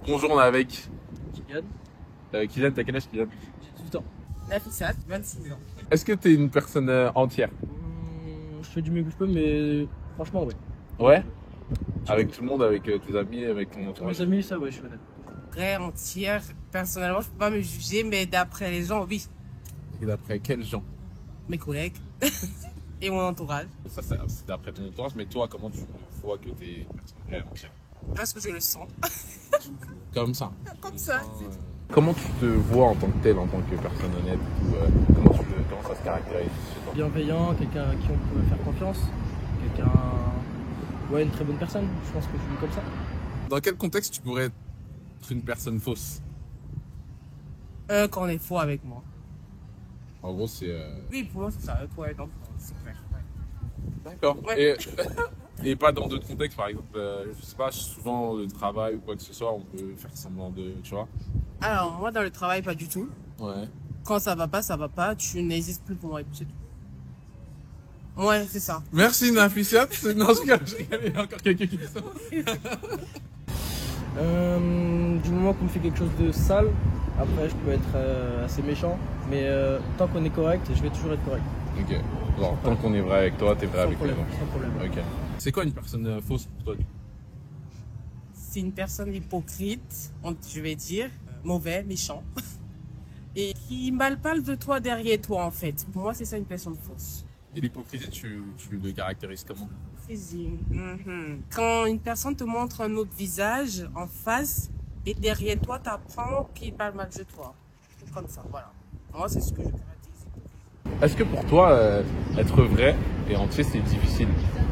Bonjour, on est avec Kylian, Kylian. T'as quel âge, Kylian? j'ai 18 ans. Nafissat, 26 ans. Est-ce que t'es une personne entière? Je fais du mieux que je peux, mais franchement, ouais. Ouais. Avec tout le monde, avec tes amis, avec ton Tous entourage? mes amis, ça, ouais, je suis honnête. Vraie, entière. Personnellement, je peux pas me juger, mais d'après les gens, oui. Et d'après quels gens? Mes collègues et mon entourage. Ça, c'est d'après ton entourage, mais toi, comment tu vois que t'es une personne vraie, entière? Parce que je le sens. Comme ça. Comme ça. Comment tu te vois en tant que tel, en tant que personne honnête ou, comment ça se caractérise chez toi? Bienveillant, quelqu'un à qui on peut faire confiance. Quelqu'un. Ouais, une très bonne personne. Je pense que je suis comme ça. Dans quel contexte tu pourrais être une personne fausse? Quand on est faux avec moi. En gros, c'est... Oui, pour moi, c'est ça. Pour être enfant, c'est clair. Ouais. D'accord. Ouais. Et pas dans d'autres contextes, par exemple, je sais pas, souvent le travail ou quoi que ce soit, on peut faire semblant de, tu vois. Alors, moi, dans le travail, pas du tout. Ouais. Quand ça va pas, ça va pas. Tu n'existes plus pour moi. C'est tout. Ouais, c'est ça. Merci Nafissat. Non, je rigole, il y a encore quelqu'un qui dit ça. Du moment qu'on me fait quelque chose de sale, après, je peux être assez méchant. Mais tant qu'on est correct, je vais toujours être correct. Ok. Genre, tant qu'on est vrai avec toi, t'es vrai Sans avec les problème, gens. sans problème. Ok. C'est quoi une personne fausse pour toi? C'est une personne hypocrite, je vais dire, mauvais, méchant, et qui mal parle de toi derrière toi, en fait. Pour moi, c'est ça une personne fausse. Et l'hypocrisie, tu le caractérises comment? Hypocrisie. Quand une personne te montre un autre visage en face, et derrière toi, t'apprends qu'il parle mal de toi. C'est comme ça, voilà. Moi, c'est ce que je caractérise. Est-ce que pour toi, être vrai et entier, c'est difficile?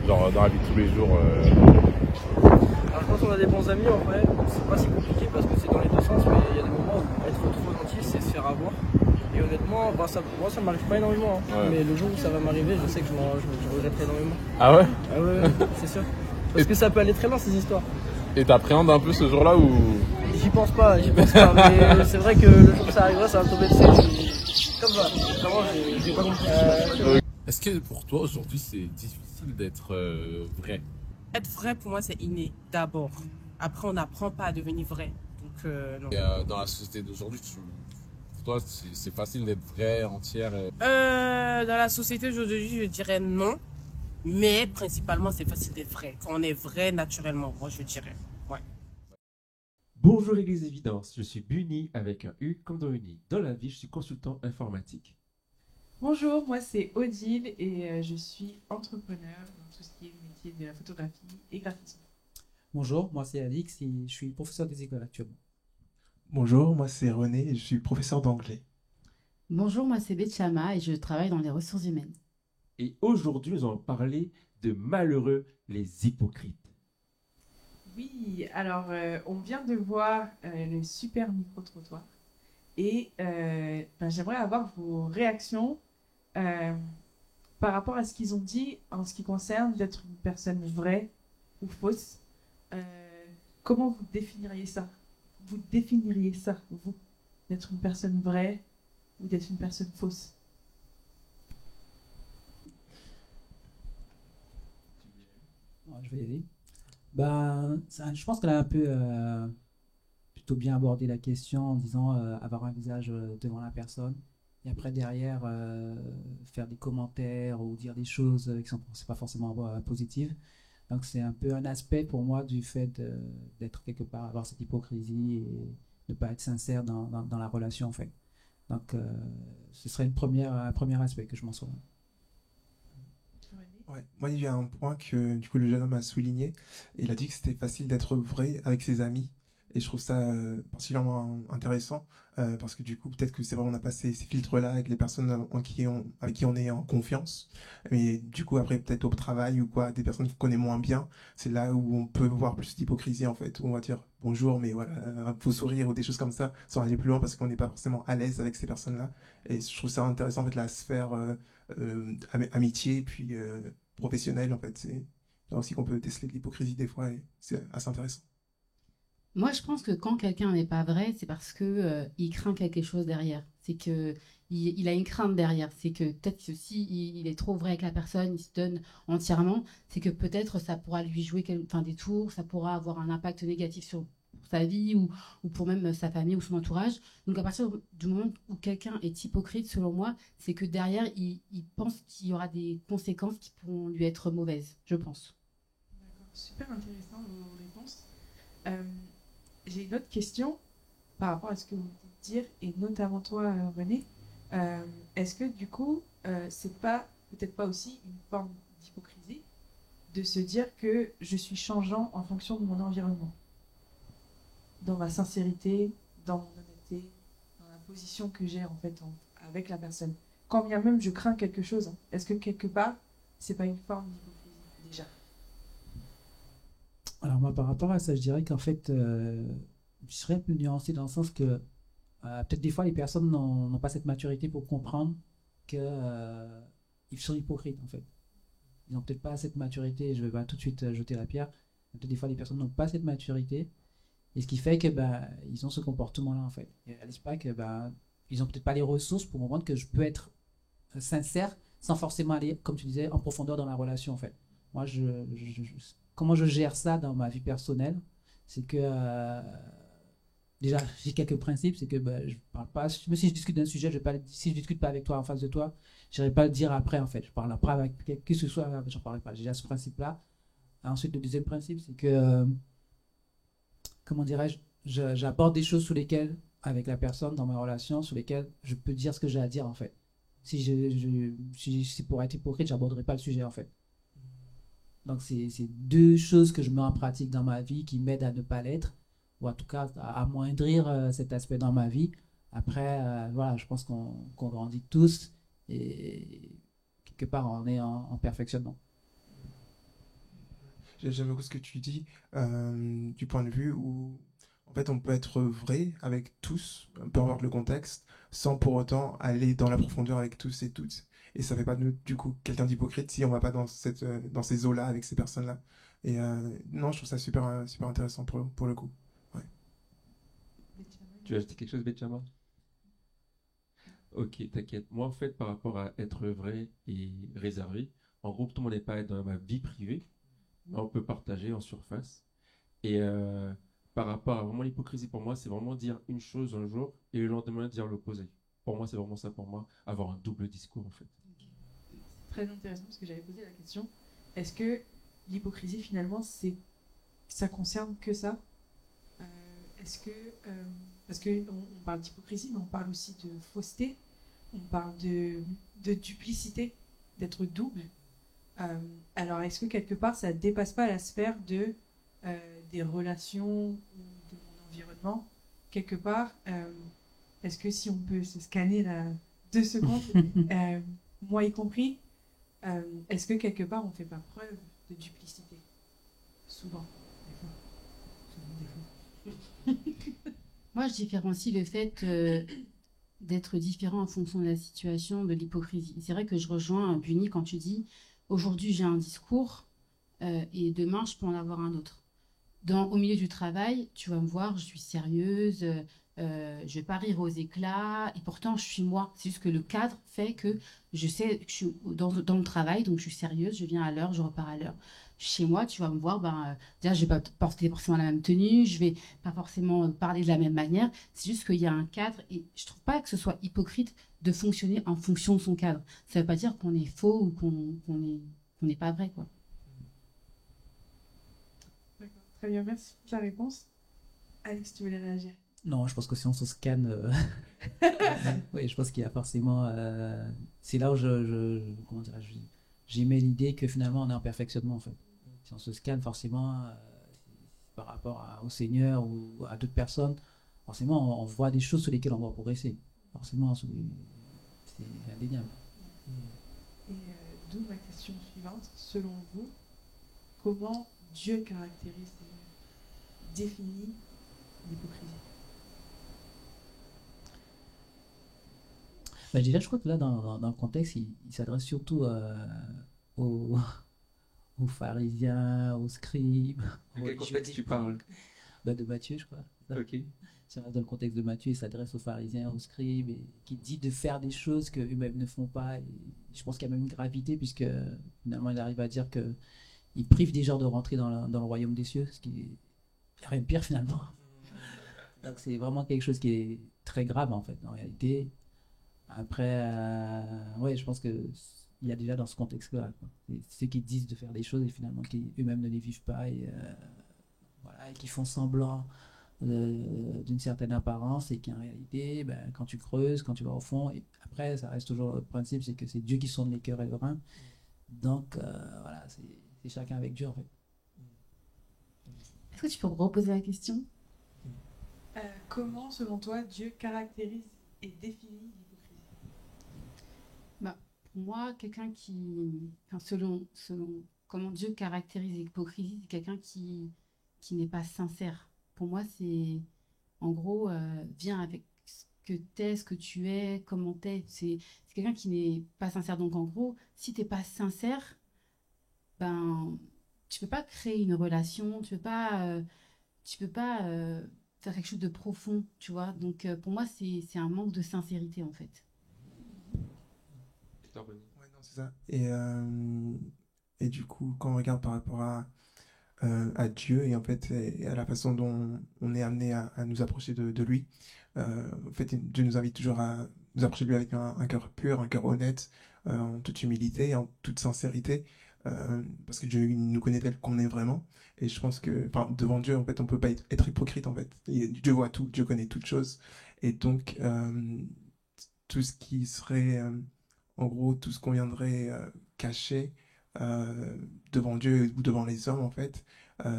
Genre, dans la vie de tous les jours Alors, quand on a des bons amis, en vrai, c'est pas si compliqué parce que c'est dans les deux sens, mais il y a des moments où être trop gentil, c'est se faire avoir. Et honnêtement, moi, ça m'arrive pas énormément. Hein. Ouais. Mais le jour où ça va m'arriver, je sais que je regretterai énormément. Ah ouais? Ah ouais, c'est sûr. Parce que ça peut aller très loin, ces histoires. Et t'appréhendes un peu ce jour-là ou... J'y pense pas, mais c'est vrai que le jour où ça arrivera, ça va me tomber dessus. Comme ça. Vraiment, j'ai pas compris. Est-ce que pour toi, aujourd'hui, c'est difficile d'être vrai? Être vrai, pour moi, c'est inné, d'abord. Après, on n'apprend pas à devenir vrai. Donc, non. Et, dans la société d'aujourd'hui, pour toi, c'est facile d'être vrai, entière Dans la société d'aujourd'hui, je dirais non. Mais principalement, c'est facile d'être vrai. Quand on est vrai naturellement, moi, je dirais. Ouais. Bonjour Église Évidence, je suis Buni avec un U comme dans Uni. Dans la vie, je suis consultant informatique. Bonjour, moi c'est Odile et je suis entrepreneur dans tout ce qui est le métier de la photographie et graphisme. Bonjour, moi c'est Alix et je suis professeur des écoles actuellement. Bonjour, moi c'est René et je suis professeur d'anglais. Bonjour, moi c'est Betchama et je travaille dans les ressources humaines. Et aujourd'hui, nous allons parler de malheureux les hypocrites. Oui, alors on vient de voir le super micro-trottoir et j'aimerais avoir vos réactions par rapport à ce qu'ils ont dit en ce qui concerne d'être une personne vraie ou fausse. Comment vous définiriez ça? Vous définiriez ça, vous, d'être une personne vraie ou d'être une personne fausse? Je vais y aller. Je pense qu'elle a un peu plutôt bien abordé la question en disant avoir un visage devant la personne et après derrière faire des commentaires ou dire des choses qui sont c'est pas forcément positives. Donc c'est un peu un aspect pour moi du fait d'être quelque part, avoir cette hypocrisie et ne pas être sincère dans la relation en fait. Donc ce serait un premier aspect que je m'en souviens. Ouais. Moi, il y a un point que du coup le jeune homme a souligné. Il a dit que c'était facile d'être vrai avec ses amis. Et je trouve ça particulièrement intéressant parce que du coup, peut-être que c'est vrai, on n'a pas ces filtres-là avec les personnes avec qui on est en confiance. Mais du coup, après, peut-être au travail ou quoi, des personnes qu'on connaît moins bien, c'est là où on peut voir plus d'hypocrisie en fait. Où on va dire bonjour, mais voilà, un faux sourire ou des choses comme ça, sans aller plus loin parce qu'on n'est pas forcément à l'aise avec ces personnes-là. Et je trouve ça intéressant en fait, la sphère amitié puis professionnelle en fait. C'est là aussi qu'on peut déceler de l'hypocrisie des fois et c'est assez intéressant. Moi, je pense que quand quelqu'un n'est pas vrai, c'est parce que il craint quelque chose derrière. C'est que il a une crainte derrière. C'est que peut-être que si il est trop vrai avec la personne, il se donne entièrement, c'est que peut-être ça pourra lui jouer des tours, ça pourra avoir un impact négatif sa vie ou pour même sa famille ou son entourage. Donc à partir du moment où quelqu'un est hypocrite, selon moi, c'est que derrière, il pense qu'il y aura des conséquences qui pourront lui être mauvaises, je pense. D'accord, super intéressant vos réponses. J'ai une autre question par rapport à ce que vous venez de dire, et notamment toi, René. Est-ce que du coup, c'est pas peut-être pas aussi une forme d'hypocrisie de se dire que je suis changeant en fonction de mon environnement, dans ma sincérité, dans mon honnêteté, dans la position que j'ai en fait avec la personne. Quand bien même je crains quelque chose, est-ce que quelque part, c'est pas une forme d'hypocrisie déjà? Alors moi, par rapport à ça, je dirais qu'en fait, je serais un peu nuancé dans le sens que peut-être des fois, les personnes n'ont pas cette maturité pour comprendre qu'ils sont hypocrites, en fait. Ils n'ont peut-être pas cette maturité, je vais pas tout de suite jeter la pierre. Peut-être des fois, les personnes n'ont pas cette maturité, et ce qui fait que ils ont ce comportement-là, en fait. Ils ne réalisent pas que ils n'ont peut-être pas les ressources pour comprendre que je peux être sincère sans forcément aller, comme tu disais, en profondeur dans la relation, en fait. Moi, comment je gère ça dans ma vie personnelle, c'est que déjà, j'ai quelques principes, c'est que je parle pas, même si je discute d'un sujet, si je discute pas avec toi en face de toi, je n'irai pas le dire après, en fait. Je parle après avec qui que ce soit, j'en parlerai pas. J'ai déjà ce principe-là. Ensuite, le deuxième principe, c'est que, comment dirais-je, j'aborde des choses sur lesquelles, avec la personne dans ma relation, sur lesquelles je peux dire ce que j'ai à dire, en fait. Si c'est pour être hypocrite, j'aborderai pas le sujet, en fait. Donc, c'est deux choses que je mets en pratique dans ma vie qui m'aident à ne pas l'être, ou en tout cas à amoindrir cet aspect dans ma vie. Après, voilà, je pense qu'on grandit tous et quelque part on est en perfectionnement. J'aime beaucoup ce que tu dis, du point de vue où en fait on peut être vrai avec tous, peu importe le contexte, sans pour autant aller dans la profondeur avec tous et toutes. Et ça fait pas de nous, du coup, quelqu'un d'hypocrite si on va pas dans dans ces eaux-là avec ces personnes-là. Et non, je trouve ça super, super intéressant pour le coup. Ouais. Tu veux ajouter quelque chose, Benjamin? Ok, t'inquiète. Moi, en fait, par rapport à être vrai et réservé, en gros, tout le monde n'est pas dans ma vie privée, mais on peut partager en surface. Et par rapport à vraiment l'hypocrisie, pour moi, c'est vraiment dire une chose un jour et le lendemain dire l'opposé. Pour moi, c'est vraiment ça, pour moi, avoir un double discours, en fait. Très intéressant parce que j'avais posé la question, est-ce que l'hypocrisie finalement ça concerne que ça? Est-ce que parce que on parle d'hypocrisie mais on parle aussi de fausseté, on parle de duplicité, d'être double. Alors est-ce que quelque part ça dépasse pas la sphère des relations ou de mon environnement quelque part? Est-ce que si on peut se scanner là 2 secondes, moi y compris, est-ce que quelque part on fait pas preuve de duplicité? Souvent. Moi, je différencie le fait d'être différent en fonction de la situation de l'hypocrisie. C'est vrai que je rejoins Bunny quand tu dis aujourd'hui j'ai un discours et demain je peux en avoir un autre. Au milieu du travail, tu vas me voir, je suis sérieuse, je vais pas rire aux éclats et pourtant je suis moi. C'est juste que le cadre fait que je sais que je suis dans le travail, donc je suis sérieuse, je viens à l'heure, je repars à l'heure. Chez moi, tu vas me voir, déjà, je vais pas porter forcément la même tenue, je vais pas forcément parler de la même manière. C'est juste qu'il y a un cadre et je trouve pas que ce soit hypocrite de fonctionner en fonction de son cadre. Ça veut pas dire qu'on est faux ou qu'on n'est pas vrai, quoi. D'accord, très bien, merci pour ta réponse. Alex, tu voulais réagir? Non, je pense que si on se scanne, oui, je pense qu'il y a forcément. C'est là où comment dirais-je, j'émets l'idée que finalement on est en perfectionnement, en fait. Si on se scanne, forcément, par rapport au Seigneur ou à d'autres personnes, forcément on voit des choses sur lesquelles on va progresser. Forcément, c'est indéniable. Et d'où ma question suivante. Selon vous, comment Dieu caractérise et définit l'hypocrisie? Déjà, je crois que là, dans le contexte, il s'adresse surtout aux pharisiens, aux scribes. De quel contexte tu parles? De Matthieu, je crois. Ok. Dans le contexte de Matthieu, il s'adresse aux pharisiens, aux scribes, et qui dit de faire des choses qu'eux-mêmes ne font pas. Et je pense qu'il y a même une gravité, puisque finalement, il arrive à dire qu'il prive des gens de rentrer dans le royaume des cieux, ce qui est rien de pire finalement. Donc c'est vraiment quelque chose qui est très grave en fait, en réalité. Après, ouais, je pense que il y a déjà dans ce contexte-là, quoi. C'est ceux qui disent de faire des choses et finalement qui eux-mêmes ne les vivent pas et, voilà, et qui font semblant d'une certaine apparence et qu'en réalité, ben, quand tu creuses, quand tu vas au fond, et après, ça reste toujours le principe, c'est que c'est Dieu qui sonde les cœurs et les reins. Donc, voilà, c'est chacun avec Dieu en fait. Est-ce que tu peux me reposer la question? Comment, selon toi, Dieu caractérise et définit l'hypocrisie? Pour moi, quelqu'un qui, enfin, selon comment Dieu caractérise l'hypocrisie, c'est quelqu'un qui n'est pas sincère. Pour moi, c'est, en gros, viens avec ce que t'es, ce que tu es, comment t'es. C'est quelqu'un qui n'est pas sincère. Donc, en gros, si t'es pas sincère, ben, tu peux pas créer une relation, tu peux pas faire quelque chose de profond, tu vois. Donc, pour moi, c'est un manque de sincérité, en fait. Ouais, non, c'est ça. Et du coup, quand on regarde par rapport à Dieu et en fait et à la façon dont on est amené à nous approcher de lui, en fait, Dieu nous invite toujours à nous approcher de lui avec un cœur pur, un cœur honnête, en toute humilité, en toute sincérité, parce que Dieu nous connaît tel qu'on est vraiment. Et je pense que, enfin, devant Dieu, en fait, on peut pas être hypocrite, en fait. Dieu voit tout, Dieu connaît toutes choses. Et donc, tout ce qui serait, en gros, tout ce qu'on viendrait cacher devant Dieu ou devant les hommes, en fait,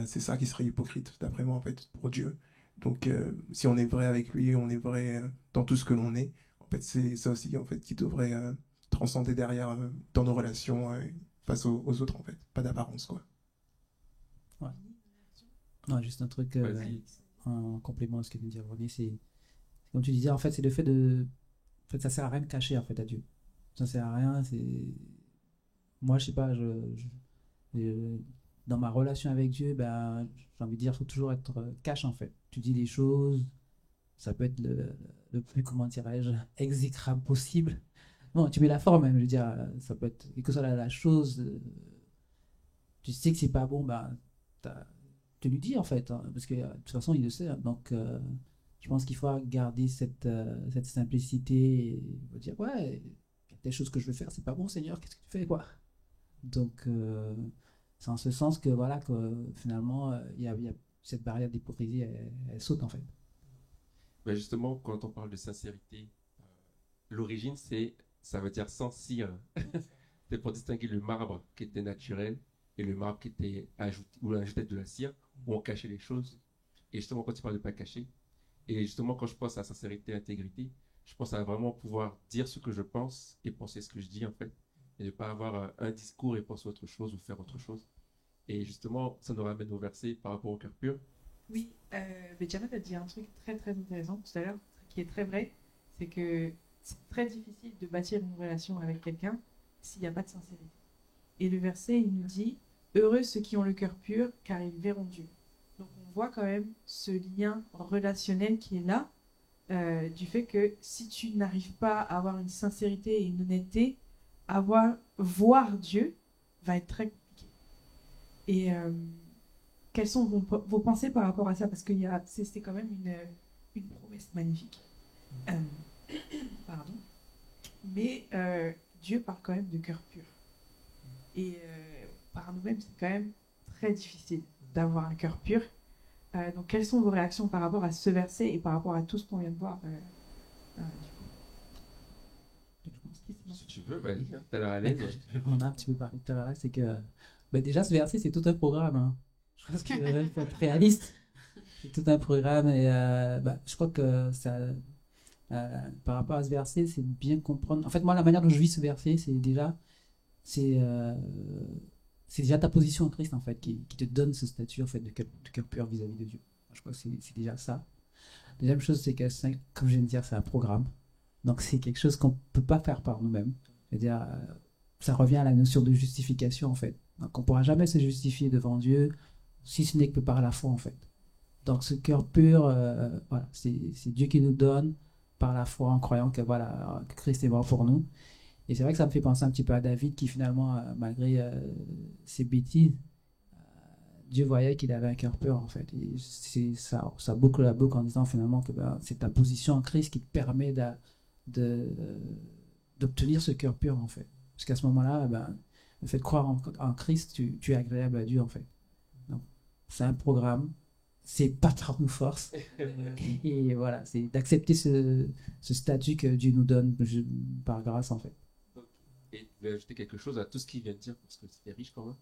c'est ça qui serait hypocrite, d'après moi, en fait, pour Dieu. Donc, si on est vrai avec lui, on est vrai dans tout ce que l'on est, en fait, c'est ça aussi, en fait, qui devrait transcender derrière dans nos relations face aux autres, en fait. Pas d'apparence, quoi. Ouais. Non, juste un truc Vas-y. en complément à ce que vient de dire René, c'est comme tu disais, en fait, c'est le fait de. En fait, ça sert à rien de cacher, en fait, à Dieu. Ça sert à rien, c'est. Moi, je sais pas, dans ma relation avec Dieu, ben, j'ai envie de dire, faut toujours être cash, en fait. Tu dis les choses, ça peut être le plus, comment dirais-je, exécrable possible. Bon, tu mets la forme, hein, je veux dire, ça peut être, quelle que soit la chose, tu sais que c'est pas bon, ben, tu lui dis, en fait, hein, parce que de toute façon, il le sait, hein. Donc, je pense qu'il faut garder cette simplicité et dire, ouais, il y a des choses que je veux faire, c'est pas bon, Seigneur, qu'est-ce que tu fais, quoi? Donc, c'est en ce sens que, voilà, que finalement, il y a cette barrière d'hypocrisie, elle saute, en fait. Ben justement, quand on parle de sincérité, l'origine, ça veut dire sans cire. C'est pour distinguer le marbre qui était naturel et le marbre qui était ajouté, où on ajoutait de la cire, où on cachait les choses. Et justement, quand tu parles de pas cacher, et justement, quand je pense à sincérité et intégrité, je pense à vraiment pouvoir dire ce que je pense et penser ce que je dis, en fait. Et ne pas avoir un discours et penser autre chose ou faire autre chose. Et justement, ça nous ramène au verset par rapport au cœur pur. Oui, Benjamin a dit un truc très très intéressant tout à l'heure, qui est très vrai, c'est que c'est très difficile de bâtir une relation avec quelqu'un s'il n'y a pas de sincérité. Et le verset, il nous dit « Heureux ceux qui ont le cœur pur, car ils verront Dieu ». Donc on voit quand même ce lien relationnel qui est là, du fait que si tu n'arrives pas à avoir une sincérité et une honnêteté, voir Dieu va être très compliqué. Et quelles sont vos pensées par rapport à ça? Parce que c'est quand même une promesse magnifique. Pardon. Mais Dieu parle quand même de cœur pur. Et par nous-mêmes, c'est quand même très difficile d'avoir un cœur pur. Donc, quelles sont vos réactions par rapport à ce verset et par rapport à tout ce qu'on vient de voir Si tu veux, vas-y, t'as l'air à l'aise. On a un petit peu parlé tout à l'heure, c'est que bah, déjà ce verset c'est tout un programme, hein. Je pense qu'il faut être réaliste. C'est tout un programme et bah, je crois que ça, par rapport à ce verset, c'est bien comprendre. En fait, moi, la manière dont je vis ce verset, c'est déjà ta position en Christ en fait qui te donne ce statut en fait de cœur pur vis-à-vis de Dieu. Je crois que c'est déjà ça. Deuxième chose, c'est que comme je viens de dire, c'est un programme. Donc c'est quelque chose qu'on peut pas faire par nous-mêmes. C'est-à-dire, ça revient à la notion de justification en fait. Donc on pourra jamais se justifier devant Dieu si ce n'est que par la foi en fait. Donc ce cœur pur, voilà, c'est Dieu qui nous donne par la foi en croyant que voilà, que Christ est mort pour nous. Et c'est vrai que ça me fait penser un petit peu à David qui finalement, malgré ses bêtises, Dieu voyait qu'il avait un cœur pur, en fait. Et ça boucle la boucle en disant finalement que c'est ta position en Christ qui te permet d'obtenir ce cœur pur, en fait. Parce qu'à ce moment-là, le fait de croire en Christ, tu es agréable à Dieu, en fait. Donc, c'est un programme, c'est pas par nos forces. Et voilà, c'est d'accepter ce statut que Dieu nous donne par grâce, en fait. Et tu veux ajouter quelque chose à tout ce qu'il vient de dire, parce que c'était riche quand même.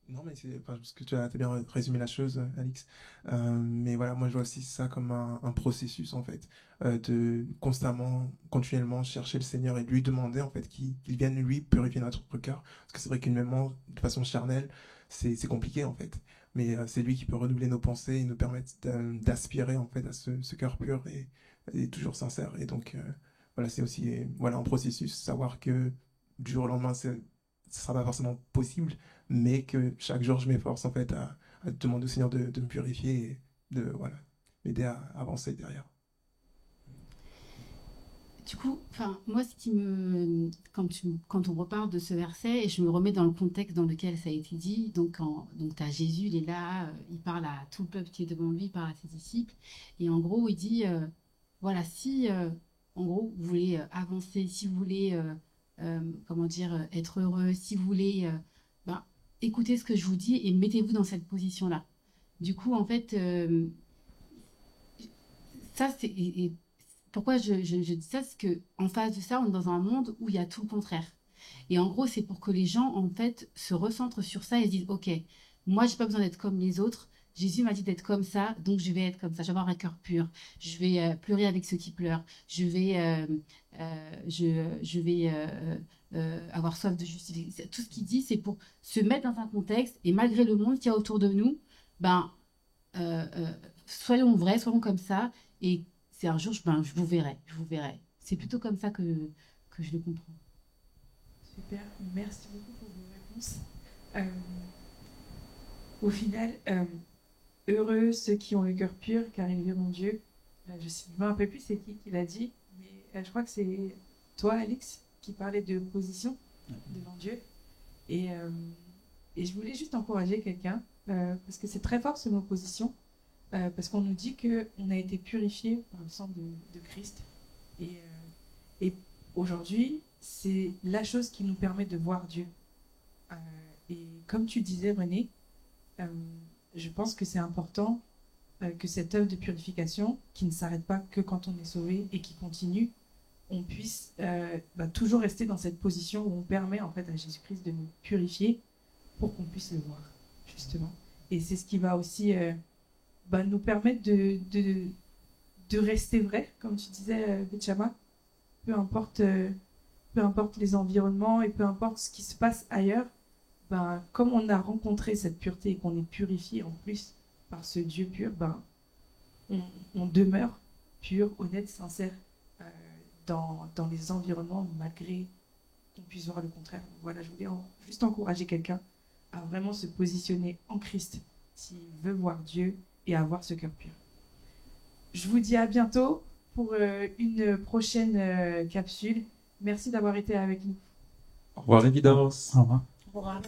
Non, mais parce que tu as bien résumé la chose, Alix. Mais voilà, moi je vois aussi ça comme un processus en fait, de constamment, continuellement chercher le Seigneur et lui demander en fait qu'il vienne lui purifier notre cœur. Parce que c'est vrai qu'humainement, de façon charnelle, c'est compliqué en fait. Mais c'est lui qui peut renouveler nos pensées et nous permettre d'aspirer en fait à ce cœur pur et toujours sincère. Et donc voilà, c'est aussi un processus, savoir que du jour au lendemain, ce ne sera pas forcément possible, mais que chaque jour je m'efforce en fait à demander au Seigneur de me purifier et de m'aider à avancer derrière. Du coup, moi, quand on reparle de ce verset, et je me remets dans le contexte dans lequel ça a été dit, donc t'as Jésus, il est là, il parle à tout le peuple qui est devant lui, il parle à ses disciples, et en gros, il dit, voilà, si, en gros, vous voulez avancer, si vous voulez, être heureux, si vous voulez, écoutez ce que je vous dis et mettez-vous dans cette position-là. Du coup, en fait, ça, c'est... Pourquoi je dis ça, c'est qu'en face de ça, on est dans un monde où il y a tout le contraire. Et en gros, c'est pour que les gens, en fait, se recentrent sur ça et se disent, OK, moi, j'ai pas besoin d'être comme les autres. Jésus m'a dit d'être comme ça, donc je vais être comme ça. Je vais avoir un cœur pur. Je vais pleurer avec ceux qui pleurent. Je vais avoir soif de justice. Tout ce qu'il dit, c'est pour se mettre dans un contexte et malgré le monde qu'il y a autour de nous, soyons vrais, soyons comme ça et c'est un jour, je vous verrai. C'est plutôt comme ça que je le comprends. Super, merci beaucoup pour vos réponses. Au final, heureux ceux qui ont le cœur pur, car ils verront Dieu. Je ne me rappelle plus c'est qui l'a dit, mais je crois que c'est toi, Alix, qui parlait de position devant Dieu. Et je voulais juste encourager quelqu'un, parce que c'est très fort ce mot position. Parce qu'on nous dit qu'on a été purifié par le sang de Christ. Et aujourd'hui, c'est la chose qui nous permet de voir Dieu. Et comme tu disais, René, je pense que c'est important que cette œuvre de purification, qui ne s'arrête pas que quand on est sauvé et qui continue, on puisse toujours rester dans cette position où on permet en fait à Jésus-Christ de nous purifier pour qu'on puisse le voir, justement. Et c'est ce qui va aussi... nous permettre de rester vrai, comme tu disais, Betchama, peu importe les environnements et peu importe ce qui se passe ailleurs, comme on a rencontré cette pureté et qu'on est purifié en plus par ce Dieu pur, on demeure pur, honnête, sincère dans les environnements malgré qu'on puisse voir le contraire. Voilà, je voulais juste encourager quelqu'un à vraiment se positionner en Christ s'il veut voir Dieu et avoir ce cœur pur. Je vous dis à bientôt pour une prochaine capsule. Merci d'avoir été avec nous. Au revoir, Évidence. Au revoir. Au revoir.